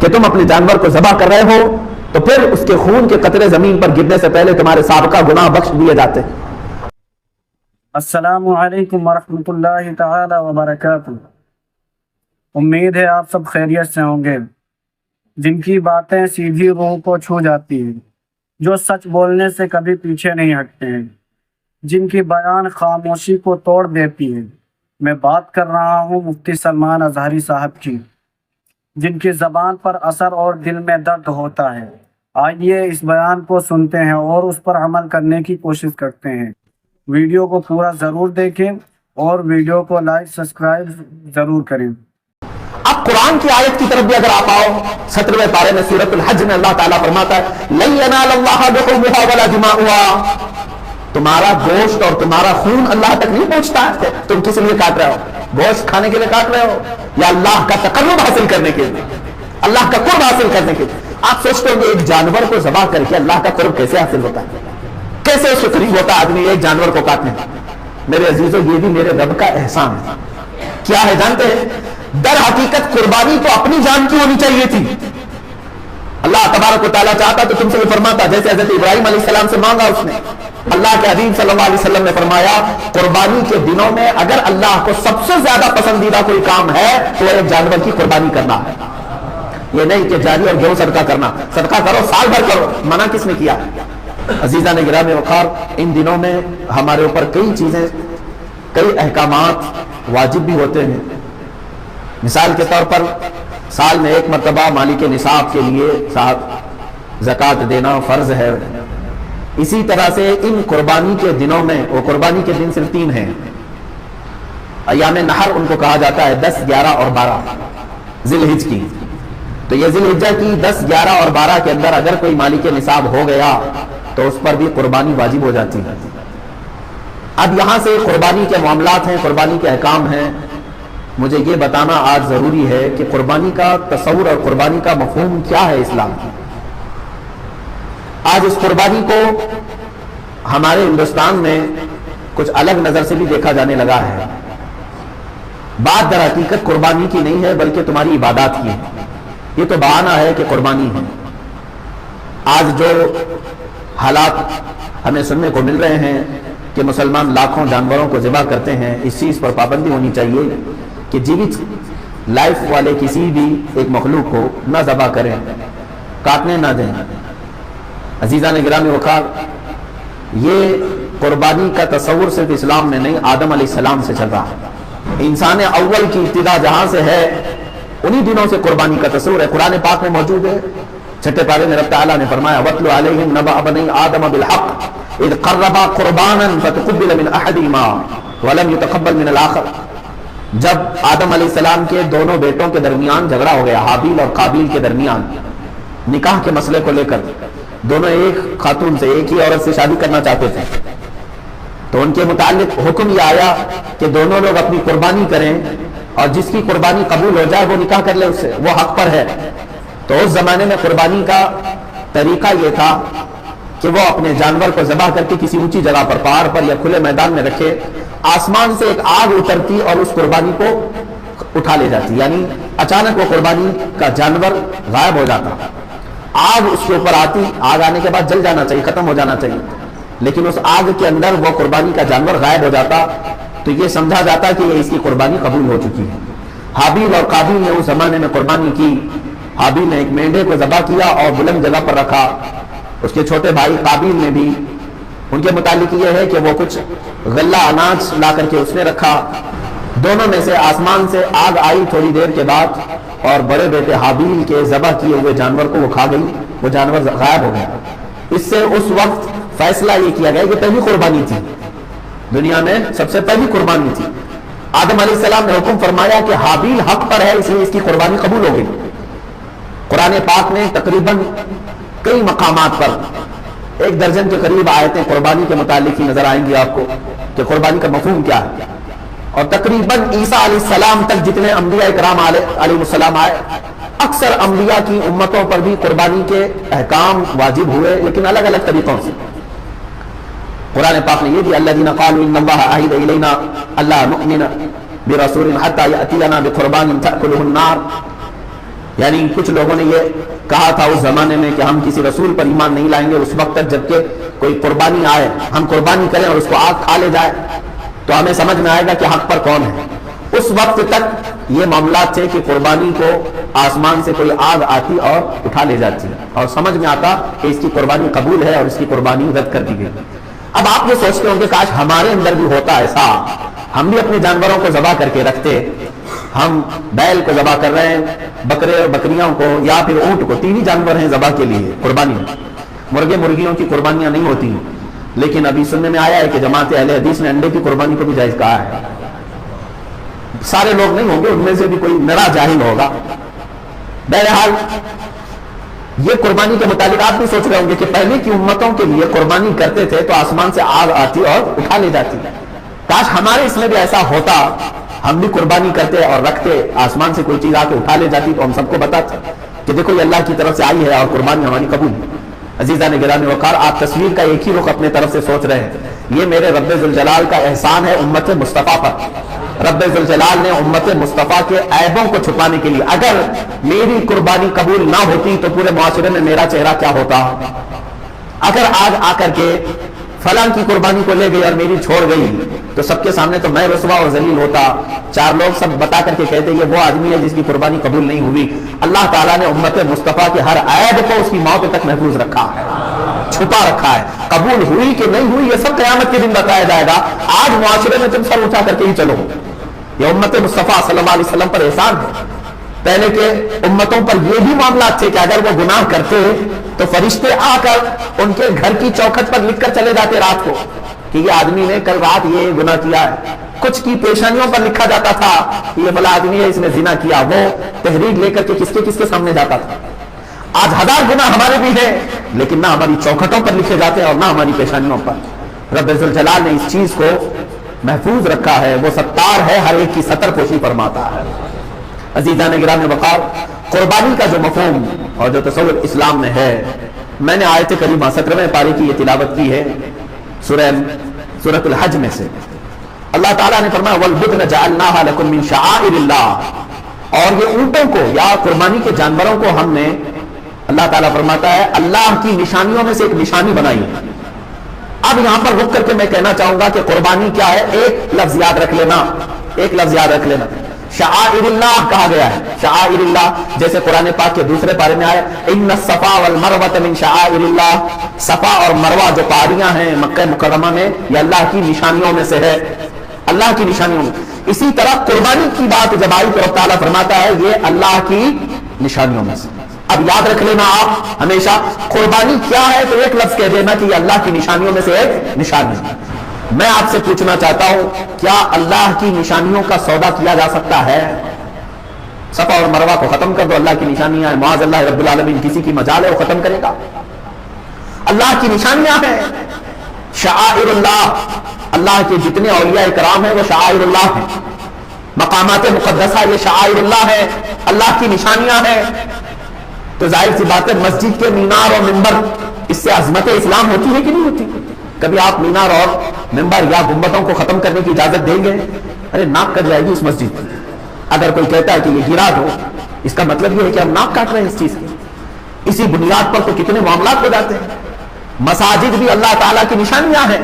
کہ تم اپنے جانور کو ذبح کر رہے ہو تو پھر اس کے خون کے قطرے زمین پر گرنے سے پہلے تمہارے سابقہ گناہ بخش دیے جاتے ہیں۔ السلام علیکم ورحمۃ اللہ تعالی وبرکاتہ۔ امید ہے آپ سب خیریت سے ہوں گے۔ جن کی باتیں سیدھی روح کو چھو جاتی ہیں، جو سچ بولنے سے کبھی پیچھے نہیں ہٹتے ہیں، جن کی بیان خاموشی کو توڑ دیتی ہے، میں بات کر رہا ہوں مفتی سلمان اظہری صاحب کی، جن کی زبان پر اثر اور دل میں درد ہوتا ہے۔ آئیے اس بیان کو سنتے ہیں اور اس پر عمل کرنے کی کوشش کرتے ہیں۔ ویڈیو کو پورا ضرور دیکھیں اور ویڈیو کو لائک سبسکرائب ضرور کریں۔ اب قرآن کی آیت کی طرف بھی اگر آپ آؤ، 17ویں پارے میں سورۃ الحج میں اللہ تعالیٰ فرماتا ہے لَن يَنَالَ اللَّهَ لُحُومُهَا وَلَا دِمَاؤُهَا، تمہارا گوشت اور تمہارا خون اللہ تک نہیں پہنچتا ہے۔ تم کس لیے کاٹ رہے ہو؟ گوشت کھانے کے لیے کاٹ رہے ہو یا اللہ کا تقرب حاصل کرنے کے لیے، اللہ کا قرب حاصل کرنے کے لیے؟ آپ سوچتے ہوں گے ایک جانور کو ذبح کر کے اللہ کا قرب کیسے حاصل ہوتا ہے، کیسے اس کو قریب ہوتا ہے آدمی ایک جانور کو کاٹنے؟ میرے عزیزوں، یہ بھی میرے رب کا احسان ہے۔ کیا ہے جانتے ہیں؟ در حقیقت قربانی تو اپنی جان کی ہونی چاہیے تھی۔ اللہ تبارک و تعالیٰ چاہتا تو تم سے بھی فرماتا، جیسے حضرت ابراہیم علیہ السلام سے مانگا اس نے۔ اللہ کے حبیب صلی اللہ علیہ وسلم نے فرمایا قربانی کے دنوں میں اگر اللہ کو سب سے زیادہ پسندیدہ کوئی کام ہے تو ایک جانور کی قربانی کرنا ہے۔ یہ نہیں کہ جاری اور گیہوں صدقہ کرنا، صدقہ کرو سال بھر کرو، منع کس نے کیا؟ عزیزان گرامی وقار، ان دنوں میں ہمارے اوپر کئی چیزیں، کئی احکامات واجب بھی ہوتے ہیں۔ مثال کے طور پر سال میں ایک مرتبہ مالک نصاب کے لیے زکوٰۃ دینا فرض ہے۔ اسی طرح سے ان قربانی کے دنوں میں، وہ قربانی کے دن صرف 3 ہیں، ایام نحر ان کو کہا جاتا ہے، 10، 11 اور 12 ذی الحجہ کی۔ تو یہ ذی الحجہ کی 10، 11 اور 12 کے اندر اگر کوئی مالک نصاب ہو گیا تو اس پر بھی قربانی واجب ہو جاتی ہے۔ اب یہاں سے قربانی کے معاملات ہیں، قربانی کے احکام ہیں۔ مجھے یہ بتانا آج ضروری ہے کہ قربانی کا تصور اور قربانی کا مفہوم کیا ہے اسلام کی۔ آج اس قربانی کو ہمارے ہندوستان میں کچھ الگ نظر سے بھی دیکھا جانے لگا ہے۔ بات در حقیقت قربانی کی نہیں ہے بلکہ تمہاری عبادات کی ہے۔ یہ تو بہانہ ہے کہ قربانی ہے۔ آج جو حالات ہمیں سننے کو مل رہے ہیں کہ مسلمان لاکھوں جانوروں کو ذبح کرتے ہیں، اس چیز پر پابندی ہونی چاہیے کہ جیوت لائف والے کسی بھی ایک مخلوق کو نہ ذبح کریں، کاٹنے نہ دیں۔ عزیزان گرامی وقار، یہ قربانی کا تصور صرف اسلام میں نہیں، آدم علیہ السلام سے چل رہا ہے۔ انسان اول کی ابتدا جہاں سے ہے انہی دنوں سے قربانی کا تصور ہے۔ قرآن پاک میں موجود ہے، 6 پارے میں رب تعالیٰ نے فرمایا وَاتْلُ عَلَيْهِمْ نَبَأَ بَنِي آدَمَ بِالْحَقِّ إِذْ قَرَّبَا قُرْبَانًا فَتُقُبِّلَ مِنْ أَحَدِهِمَا وَلَمْ يُتَقَبَّلْ مِنَ الْآخَرِ۔ جب آدم علیہ السلام کے دونوں بیٹوں کے درمیان جھگڑا ہو گیا، حابیل اور قابیل کے درمیان، نکاح کے مسئلے کو لے کر، دونوں ایک خاتون سے، ایک ہی عورت سے شادی کرنا چاہتے تھے، تو ان کے متعلق حکم یہ آیا کہ دونوں لوگ اپنی قربانی کریں اور جس کی قربانی قبول ہو جائے وہ نکاح کر لے اس سے، وہ حق پر ہے۔ تو اس زمانے میں قربانی کا طریقہ یہ تھا کہ وہ اپنے جانور کو ذبح کر کے کسی اونچی جگہ پر، پہاڑ پر یا کھلے میدان میں رکھے، آسمان سے ایک آگ اترتی اور اس قربانی کو اٹھا لے جاتی، یعنی اچانک وہ قربانی کا جانور غائب ہو جاتا، آگ اس کے اوپر آتی، آگ آنے کے بعد جل جانا چاہیے، ختم ہو جانا چاہیے، لیکن اس آگ کے اندر وہ قربانی کا جانور غائب ہو جاتا تو یہ سمجھا جاتا کہ یہ اس کی قربانی قبول ہو چکی ہے۔ حابیل اور قابیل نے اس زمانے میں قربانی کی۔ حابیل نے ایک مینڈے کو ذبح کیا اور بلند جگہ پر رکھا، اس کے چھوٹے بھائی قابیل نے بھی، ان کے متعلق یہ ہے کہ وہ کچھ غلہ اناج لا کر کے اس نے رکھا۔ دونوں میں سے آسمان سے آگ آئی تھوڑی دیر کے بعد اور بڑے بیٹے حابیل کے ذبح کیے ہوئے جانور کو وہ کھا گئی، وہ جانور غائب ہو گیا۔ اس سے اس وقت فیصلہ یہ کیا گیا کہ پہلی قربانی تھی، دنیا میں سب سے پہلی قربانی تھی۔ آدم علیہ السلام نے حکم فرمایا کہ حابیل حق پر ہے، اس لیے اس کی قربانی قبول ہو گئی۔ قرآن پاک میں تقریباً کئی مقامات پر 1 درجن کے قریب آیتیں قربانی کے متعلق ہی نظر آئیں گی آپ کو کہ قربانی کا مفہوم کیا ہے، اور تقریباً عیسیٰ علیہ السلام تک جتنے انبیاء اکرام علیہ السلام آئے، اکثر انبیاء کی امتوں پر بھی قربانی کے احکام واجب ہوئے، لیکن الگ الگ طریقوں سے۔ قرآن پاک نے یہ بھی الذین قالوا ان اللہ عہد الینا اللہ نؤمن برسول حتی یأتینا بقربان تأکلہ النار، یعنی کچھ لوگوں نے یہ کہا تھا اس زمانے میں کہ ہم کسی رسول پر ایمان نہیں لائیں گے اس وقت تک جب کہ کوئی قربانی آئے، ہم قربانی کریں اور اس کو آگ کھا لے جائے تو ہمیں سمجھ میں آئے گا کہ حق پر کون ہے۔ اس وقت تک یہ معاملات تھے کہ قربانی کو آسمان سے کوئی آگ آتی اور اٹھا لے جاتی اور سمجھ میں آتا کہ اس کی قربانی قبول ہے اور اس کی قربانی رد کر دی گئی۔ اب آپ یہ سوچتے ہوں گے کاش ہمارے اندر بھی ہوتا ایسا، ہم بھی اپنے جانوروں کو ذبح کر کے رکھتے، ہم بیل کو ذبح کر رہے ہیں، بکرے اور بکریوں کو یا پھر اونٹ کو، تین ہی جانور ہیں ذبح کے لیے قربانی، مرغے مرغیوں کی قربانیاں نہیں ہوتی، لیکن ابھی سننے میں آیا ہے کہ جماعت اہل حدیث نے انڈے کی قربانی کو بھی جائز کہا ہے۔ سارے لوگ نہیں ہوں گے، ان میں سے بھی کوئی نرا جاہل ہوگا۔ بہرحال یہ قربانی کے متعلق آپ بھی سوچ رہے ہوں گے کہ پہلے کی امتوں کے لیے قربانی کرتے تھے تو آسمان سے آگ آتی اور اٹھا لے جاتی، کاش ہمارے اس میں بھی ایسا ہوتا، ہم بھی قربانی کرتے اور رکھتے، آسمان سے کوئی چیز آ کے اٹھا لے جاتی تو ہم سب کو بتاتے کہ دیکھو یہ اللہ کی طرف سے آئی ہے اور قربانی ہماری قبول ہے۔ عزیزان گرامی وقار، آپ تصویر کا ایک ہی رخ اپنے طرف سے سوچ رہے ہیں، یہ میرے رب ذوالجلال کا احسان ہے امت مصطفیٰ پر۔ رب ذوالجلال نے امت مصطفیٰ کے عیبوں کو چھپانے کے لیے، اگر میری قربانی قبول نہ ہوتی تو پورے معاشرے میں میرا چہرہ کیا ہوتا؟ اگر آج آ کر کے فلاں کی قربانی کو لے گئی اور میری چھوڑ گئی تو سب کے سامنے تو میں رسوا اور ذلیل ہوتا، چار لوگ سب بتا کر کے کہتے یہ وہ آدمی ہے جس کی قربانی قبول نہیں ہوئی۔ اللہ تعالیٰ نے امت مصطفیٰ کے ہر عیب کو اس کی موت تک محفوظ رکھا ہے، چھپا رکھا ہے، قبول ہوئی کہ نہیں ہوئی یہ سب قیامت کے دن بتایا جائے گا۔ آج معاشرے میں تم سر اٹھا کر کے ہی چلو، یہ امت مصطفیٰ صلی اللہ علیہ وسلم پر احسان ہے۔ پہلے کے امتوں پر یہ بھی معاملات تھے کہ اگر وہ گناہ کرتے تو فرشتے آ کر ان کے گھر کی چوکھٹ پر لکھ کر چلے جاتے رات کو کہ یہ آدمی نے کل رات یہ گناہ کیا ہے۔ کچھ کی پیشانیوں پر لکھا جاتا تھا یہ بلا آدمی ہے، اس نے زنا کیا، وہ تحریر لے کر کے کس کے سامنے جاتا تھا۔ آج ہزار گناہ ہمارے بھی ہیں لیکن نہ ہماری چوکھٹوں پر لکھے جاتے ہیں اور نہ ہماری پیشانیوں پر۔ رب ذوالجلال نے اس چیز کو محفوظ رکھا ہے، وہ ستار ہے، ہر ایک کی ستر پوشی فرماتا ہے۔ عزیزان گرامی وقار، قربانی کا جو مفہوم اور جو تصور اسلام میں ہے، میں نے آیت کریمہ 17ویں پارے کی یہ تلاوت کی ہے سورۃ الحج میں سے۔ اللہ تعالیٰ نے فرمایا وَالْبُدْنَ جَعَلْنَاهَا لَكُم مِّن شَعَائِرِ اللَّهِ، اور یہ اونٹوں کو یا قربانی کے جانوروں کو ہم نے، اللہ تعالیٰ فرماتا ہے، اللہ کی نشانیوں میں سے ایک نشانی بنائی ہے۔ اب یہاں پر رک کر کے میں کہنا چاہوں گا کہ قربانی کیا ہے، ایک لفظ یاد رکھ لینا، ایک لفظ یاد رکھ لینا، شعائر اللہ کہا گیا ہے۔ شعائر اللہ جیسے قرآن پاک کے دوسرے پارے میں آیا ان الصفا والمروہ من شعائر اللہ، صفا اور مروہ جو پہاڑیاں ہیں مکہ مکرمہ میں، یہ اللہ کی نشانیوں میں سے ہے، اللہ کی نشانیوں میں۔ اسی طرح قربانی کی بات جب آئی تو اللہ تعالیٰ فرماتا ہے یہ اللہ کی نشانیوں میں سے۔ اب یاد رکھ لینا آپ ہمیشہ، قربانی کیا ہے تو ایک لفظ کہہ دینا کہ یہ اللہ کی نشانیوں میں سے ایک نشانی ہے۔ میں آپ سے پوچھنا چاہتا ہوں کیا اللہ کی نشانیوں کا سودا کیا جا سکتا ہے؟ صفا اور مروہ کو ختم کر دو، اللہ کی نشانیاں ہیں، معاذ اللہ رب العالمین کسی کی مجال ہے وہ ختم کرے گا؟ اللہ کی نشانیاں ہیں، شعائر اللہ، اللہ کے جتنے اولیاء کرام ہیں وہ شعائر اللہ ہیں، مقامات مقدسہ یہ شعائر اللہ ہے، اللہ کی نشانیاں ہیں۔ تو ظاہر سی بات ہے مسجد کے مینار اور منبر، اس سے عظمت اسلام ہوتی ہے کہ نہیں ہوتی؟ کبھی آپ مینار اور منبر یا گنبدوں کو ختم کرنے کی اجازت دیں گے؟ ارے ناک کٹ جائے گی اس مسجد کی۔ اگر کوئی کہتا ہے کہ یہ گرا دو، اس کا مطلب یہ ہے کہ ہم ناک کاٹ رہے ہیں اس چیز کی۔ اسی بنیاد پر تو کتنے معاملات ہو جاتے ہیں۔ مساجد بھی اللہ تعالیٰ کی نشانیاں ہیں۔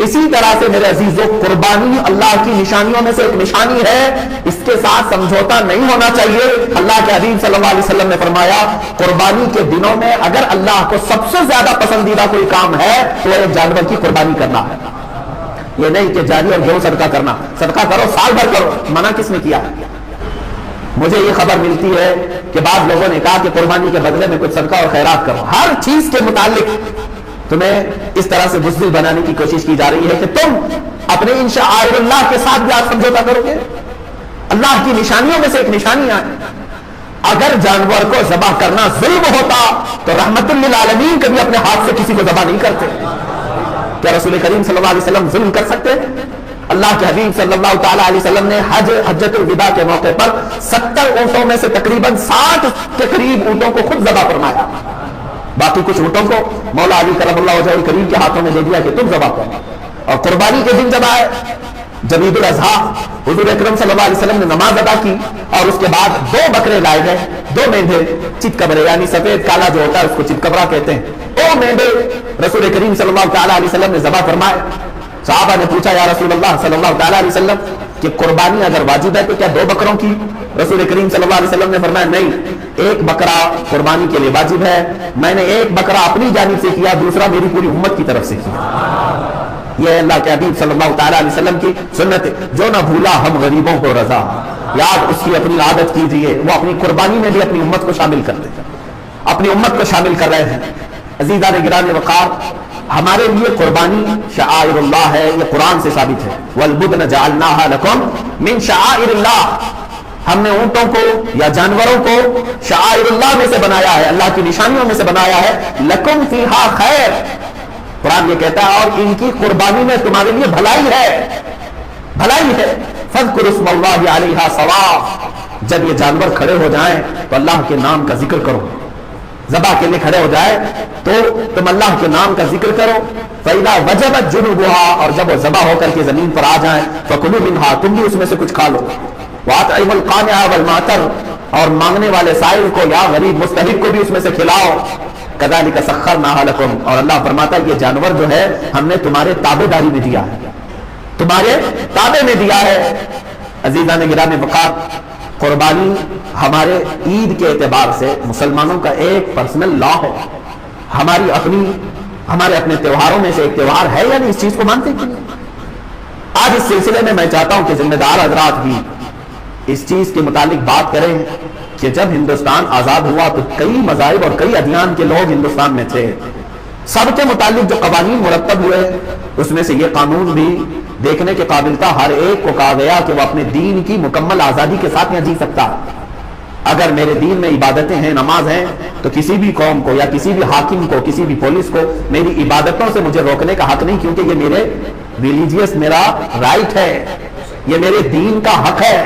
اسی طرح سے میرے عزیزو قربانی اللہ کی نشانیوں میں سے ایک نشانی ہے، اس کے ساتھ سمجھوتا نہیں ہونا چاہیے۔ اللہ کے حبیب صلی اللہ علیہ وسلم نے فرمایا قربانی کے دنوں میں اگر اللہ کو سب سے زیادہ پسندیدہ کوئی کام ہے تو ایک جانور کی قربانی کرنا ہے۔ یہ نہیں کہ جاری اور گھیو صدقہ کرنا، صدقہ کرو سال بھر کرو، منع کس نے کیا؟ مجھے یہ خبر ملتی ہے کہ بعض لوگوں نے کہا کہ قربانی کے بدلے میں کچھ صدقہ اور خیرات کرو۔ ہر چیز کے متعلق تمہیں اس طرح سے بزدل بنانے کی کوشش کی جا رہی ہے کہ تم اپنے ان شعائر اللہ کے ساتھ بھی آپ سمجھوتا کرو گے۔ اللہ کی نشانیوں میں سے ایک نشانی ہے، اگر جانور کو ذبح کرنا ظلم ہوتا تو رحمت للعالمین کبھی اپنے ہاتھ سے کسی کو ذبح نہیں کرتے۔ کیا رسول کریم صلی اللہ علیہ وسلم ظلم کر سکتے؟ اللہ کے حبیب صلی اللہ تعالی علیہ وسلم نے حجۃ الوداع کے موقع پر 70 اونٹوں میں سے تقریباً 60 کے قریب اونٹوں کو خود ذبح فرمایا، باقی کچھ اونٹوں کو مولا علی کرم اللہ وجہہ الکریم کے ہاتھوں میں دے دیا کہ تم ذبح کرو۔ اور قربانی کے دن جب آئے جب عید الاضحیٰ حضور اکرم صلی اللہ علیہ وسلم نے نماز ادا کی اور اس کے بعد 2 بکرے لائے گئے، 2 مینڈے چتکبرے، یعنی سفید کالا جو ہوتا ہے اس کو چتکبرا کہتے ہیں، 2 مینڈے رسول کریم صلی اللہ تعالیٰ علیہ وسلم نے ذبح فرمائے۔ صحابہ نے پوچھا یا رسول اللہ صلی اللہ تعالیٰ علیہ وسلم کہ قربانی اگر واجب ہے تو کیا 2 بکروں کی؟ رسول کریم صلی اللہ علیہ وسلم نے فرمایا نہیں، 1 بکرا قربانی کے لیے واجب ہے، میں نے 1 بکرا اپنی جانب سے کیا، دوسرا میری پوری امت کی طرف سے کیا۔ یہ اللہ کے حبیب صلی اللہ تعالیٰ علیہ وسلم کی سنت ہے، جو نہ بھولا ہم غریبوں کو رضا، یاد اس کی اپنی عادت کیجئے، وہ اپنی قربانی میں بھی اپنی امت کو شامل کرتے ہیں، اپنی امت کو شامل کر رہے ہیں۔ عزیزان گرامی وقار، ہمارے لیے قربانی شعائر اللہ ہے، یہ قرآن سے ثابت ہے، وَالْبُدْنَ جَعَلْنَاهَا لَكُمْ مِنْ شَعَائِرِ اللَّهِ، ہم نے اونٹوں کو یا جانوروں کو شعائر اللہ میں سے بنایا ہے، اللہ کی نشانیوں میں سے بنایا ہے، لَكُمْ فِيهَا خَيْرٌ، قرآن یہ کہتا ہے اور ان کی قربانی میں تمہارے لیے بھلائی ہے، بھلائی ہے۔ فَاذْكُرُوا اسْمَ اللَّهِ عَلَيْهَا صَوَافَ، جب یہ جانور کھڑے ہو جائیں تو اللہ کے نام کا ذکر کرو، ذبح کے لیے کھڑے ہو جائے تو تم اللہ کے نام کا ذکر کرو۔ فَإِذَا وَجَبَتْ جُنُوبُهَا، اور جب وہ ذبح ہو کر کے زمین پر آ جائیں، فَكُلُوا مِنْهَا، تم بھی اس میں سے کچھ کھا لو۔ وَأَطْعِمُوا الْقَانِعَ وَالْمُعْتَرَّ، اور مانگنے والے سائل کو یا غریب مستحق کو بھی اس میں سے کھلاؤ۔ کذالک سخرناها لکم، اور اللہ فرماتا ہے یہ جانور جو ہے ہم نے تمہارے تابع داری میں دیا ہے، تمہارے تابع میں دیا ہے۔ عزیزان گرامی وقار، قربانی ہمارے عید کے اعتبار سے مسلمانوں کا ایک پرسنل لا ہے، ہمارے اپنے تہواروں میں سے ایک تہوار ہے، یعنی اس چیز کو مانتے ہیں۔ آج اس سلسلے میں چاہتا ہوں کہ ذمہ دار حضرات بھی اس چیز کے متعلق بات کریں کہ جب ہندوستان آزاد ہوا تو کئی مذاہب اور کئی ادیان کے لوگ ہندوستان میں تھے، سب کے متعلق جو قوانین مرتب ہوئے اس میں سے یہ قانون بھی دیکھنے کے قابل تھا، ہر ایک کو کہا گیا کہ وہ اپنے دین کی مکمل آزادی کے ساتھ یہاں جی سکتا ہے۔ اگر میرے دین میں عبادتیں ہیں، نماز ہیں، تو کسی بھی قوم کو یا کسی بھی حاکم کو، کسی بھی پولیس کو میری عبادتوں سے مجھے روکنے کا حق نہیں، کیونکہ یہ میرے ریلیجیس میرا رائٹ ہے، یہ میرے دین کا حق ہے۔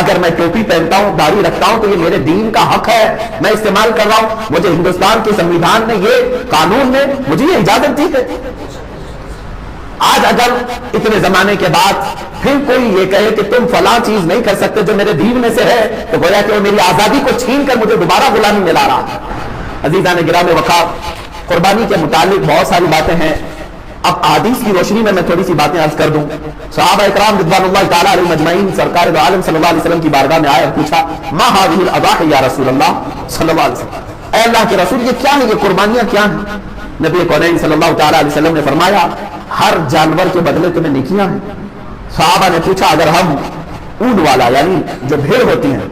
اگر میں ٹوپی پہنتا ہوں، داڑھی رکھتا ہوں تو یہ میرے دین کا حق ہے، میں استعمال کر رہا ہوں، مجھے ہندوستان کے سنویدھان نے یہ قانون نے مجھے یہ اجازت دی ہے۔ آج اگر اتنے زمانے کے بعد پھر کوئی یہ کہے کہ تم فلاں چیز نہیں کر سکتے جو میرے دین میں سے ہے، تو گویا کہ وہ میری آزادی کو چھین کر مجھے دوبارہ غلامی میں لا رہا ہے۔ عزیزان گرامی وقار، قربانی کے متعلق بہت ساری باتیں ہیں، اب احادیث کی روشنی میں تھوڑی سی باتیں عرض کر دوں۔ صحابہ اکرام رضوان اللہ تعالیٰ علیہ مجمعین سرکار دو عالم صلی اللہ علیہ وسلم کی بارگاہ میں آئے اور پوچھا ما هذه الاضاحی یا رسول اللہ صلی اللہ علیہ وسلم، اے اللہ کے رسول یہ کیا ہے، یہ قربانیاں کیا ہیں؟ نبی کونین صلی اللہ تعالیٰ علیہ وسلم نے فرمایا ہر جانور کے بدلے تمہیں نیکیاں ہیں۔ صحابہ نے پوچھا اگر ہم اونٹ والا یعنی جو بھیڑ ہوتی ہیں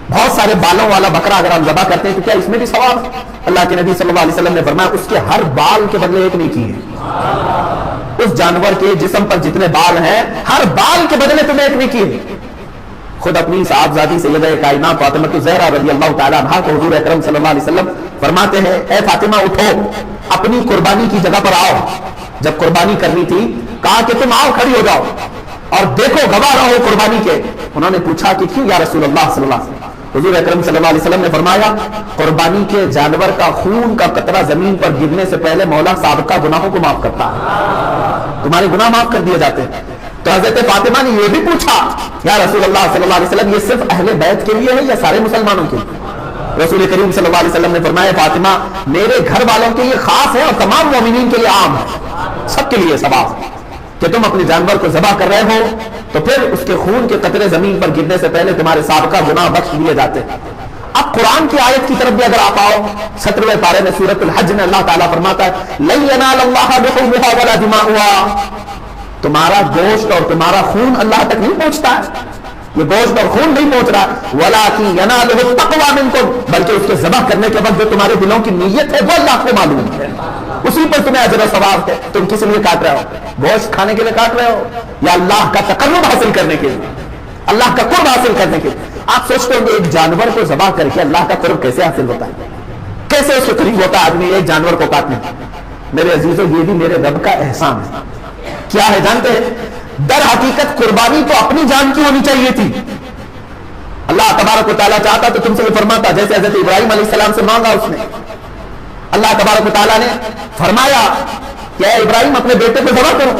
بہت سارے بالوں والا بکرا اگر ہم ذبح کرتے ہیں تو کیا اس میں بھی ثواب ہے؟ اللہ کے نبی صلی اللہ علیہ وسلم نے فرمایا اس کے ہر بال کے بدلے ایک نیکی ہے۔ اس جانور کے جسم پر جتنے بال ہیں ہر بال کے بدلے تمہیں ایک نیکی ہے۔ خود اپنی صاحبزادی سیدہ کائنات فاطمہ الزہرا رضی اللہ تعالیٰ عنہا کو حضور اکرم صلی اللہ علیہ وسلم فرماتے ہیں اے فاطمہ اٹھو، اپنی قربانی کی جگہ پر آؤ۔ جب قربانی کرنی تھی کہا کہ تم آؤ، کھڑی ہو جاؤ اور دیکھو، گواہ رہو قربانی کے۔ انہوں نے پوچھا کہ کیوں یا رسول اللہ صلی اللہ علیہ وسلم؟ حضور اکرم صلی اللہ علیہ وسلم نے فرمایا قربانی کے جانور کا خون کا قطرہ زمین پر گرنے سے پہلے مولا سابقہ گناہوں کو معاف کرتا ہے، تمہارے گناہ معاف کر دیے جاتے ہیں۔ تو حضرت فاطمہ نے یہ بھی پوچھا یا رسول اللہ صلی اللہ علیہ وسلم یہ صرف اہل بیت کے لیے ہے یا سارے مسلمانوں کے لیے؟ رسول کریم صلی اللہ علیہ وسلم نے فرمایا فاطمہ میرے گھر والوں کے لیے خاص ہے اور تمام مومنین کے لیے عام ہے، سب کے لیے ثواب ہے کہ تم اپنے جانور کو ذبح کر رہے ہو تو پھر اس کے خون کے قطرے زمین پر گرنے سے پہلے تمہارے سابقہ گناہ بخش دیے جاتے ہیں۔ اب قرآن کی آیت کی طرف بھی اگر آپ آؤ 17ویں پارے میں سورۃ الحج میں اللہ تعالیٰ فرماتا ہے لَن يَنَالَ اللَّهَ لُحُومُهَا وَلَا دِمَاؤُهَا، تمہارا گوشت اور تمہارا خون اللہ تک نہیں پہنچتا ہے، یہ گوشت اور خون نہیں پہنچ رہا، وَلَٰكِن يَنَالُهُ التَّقْوَىٰ مِنكُمْ، بلکہ اس کے ذبح کرنے کے وقت جو تمہارے دلوں کی نیت ہے وہ اللہ کو معلوم ہے، اسی پر تمہیں اجر و ثواب ہے۔ تم کس لیے کاٹ رہے ہو؟ گوشت کھانے کے لیے کاٹ رہے ہو یا اللہ کا تقرب حاصل کرنے کے لیے، اللہ کا قرب حاصل کرنے کے لیے؟ آپ سوچتے ہوں گے ایک جانور کو ذبح کر کے اللہ کا قرب کیسے حاصل ہوتا ہے، کیسے اس کے قریب ہوتا ہے آدمی ایک جانور کو کاٹنے؟ میرے عزیزوں یہ بھی میرے رب کا احسان ہے۔ کیا ہے جانتے ہیں؟ در حقیقت قربانی تو اپنی جان کی ہونی چاہیے تھی۔ اللہ تبارک و تعالیٰ چاہتا تو تم سے بھی فرماتا جیسے حضرت ابراہیم علیہ السلام سے مانگا اس نے، اللہ تبارک و تعالیٰ نے فرمایا کہ اے ابراہیم اپنے بیٹے کو ذبح کرو،